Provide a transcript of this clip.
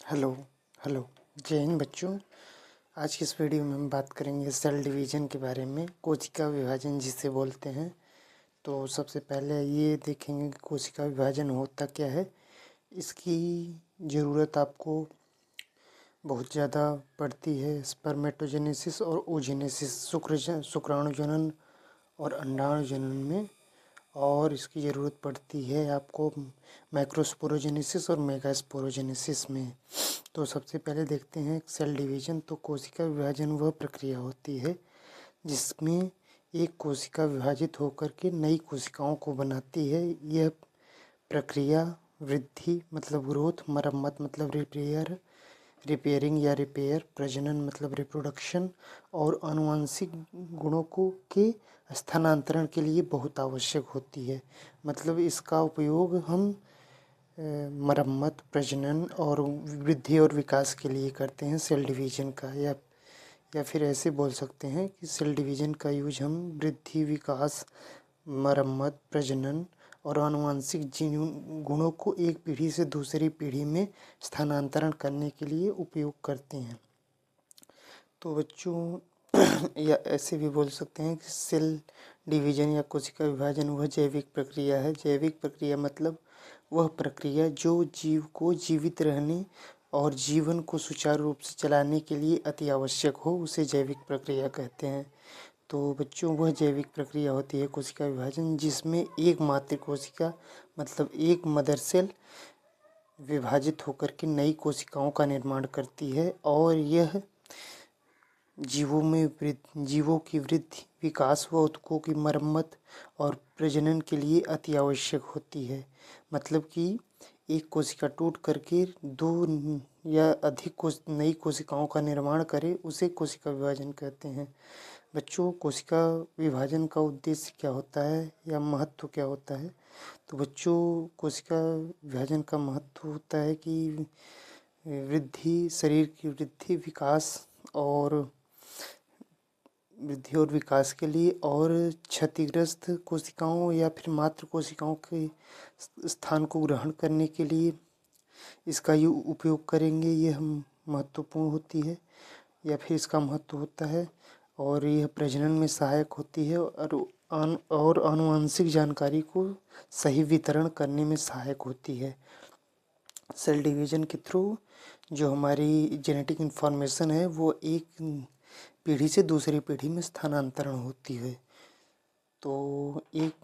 Hello hello जय हिंद बच्चों। आज की इस वीडियो में हम बात करेंगे सेल डिवीज़न के बारे में, कोशिका विभाजन जिसे बोलते हैं। तो सबसे पहले ये देखेंगे कि कोशिका विभाजन होता क्या है। इसकी ज़रूरत आपको बहुत ज़्यादा पड़ती है स्पर्मेटोजेनेसिस और ओजेनेसिस, शुक्राणु जनन और अंडाणु जनन में। और इसकी ज़रूरत पड़ती है आपको माइक्रोस्पोरोजेनेसिस और मेगास्पोरोजेनेसिस में। तो सबसे पहले देखते हैं सेल डिवीजन। तो कोशिका विभाजन वह प्रक्रिया होती है जिसमें एक कोशिका विभाजित होकर के नई कोशिकाओं को बनाती है। यह प्रक्रिया वृद्धि मतलब ग्रोथ, मरम्मत मतलब रिपेयरिंग या रिपेयर, प्रजनन मतलब रिप्रोडक्शन और आनुवंशिक गुणों के स्थानांतरण के लिए बहुत आवश्यक होती है। मतलब इसका उपयोग हम मरम्मत, प्रजनन और वृद्धि और विकास के लिए करते हैं सेल डिवीजन का। या फिर ऐसे बोल सकते हैं कि सेल डिवीजन का यूज हम वृद्धि, विकास, मरम्मत, प्रजनन और आनुवंशिक गुणों को एक पीढ़ी से दूसरी पीढ़ी में स्थानांतरण करने के लिए उपयोग करते हैं। तो बच्चों या ऐसे भी बोल सकते हैं कि सेल डिवीजन या कोशिका विभाजन वह जैविक प्रक्रिया है। जैविक प्रक्रिया मतलब वह प्रक्रिया जो जीव को जीवित रहने और जीवन को सुचारू रूप से चलाने के लिए अति आवश्यक हो, उसे जैविक प्रक्रिया कहते हैं। तो बच्चों वह जैविक प्रक्रिया होती है कोशिका विभाजन जिसमें एक मात्र कोशिका मतलब एक मदर सेल विभाजित होकर के नई कोशिकाओं का निर्माण करती है। और यह जीवों की वृद्धि, विकास व ऊतकों की मरम्मत और प्रजनन के लिए अति आवश्यक होती है। मतलब कि एक कोशिका टूट करके दो या अधिक नई कोशिकाओं का निर्माण करे, उसे कोशिका विभाजन कहते हैं। बच्चों कोशिका विभाजन का उद्देश्य क्या होता है या महत्व क्या होता है। तो बच्चों कोशिका विभाजन का महत्व होता है कि वृद्धि, शरीर की वृद्धि, वृद्धि और विकास के लिए और क्षतिग्रस्त कोशिकाओं या फिर मात्र कोशिकाओं के स्थान को ग्रहण करने के लिए इसका उपयोग करेंगे। यह महत्वपूर्ण होती है या फिर इसका महत्व होता है। और यह प्रजनन में सहायक होती है और आनुवंशिक जानकारी को सही वितरण करने में सहायक होती है। सेल डिवीजन के थ्रू जो हमारी जेनेटिक इन्फॉर्मेशन है वो एक पीढ़ी से दूसरी पीढ़ी में स्थानांतरण होती है। तो एक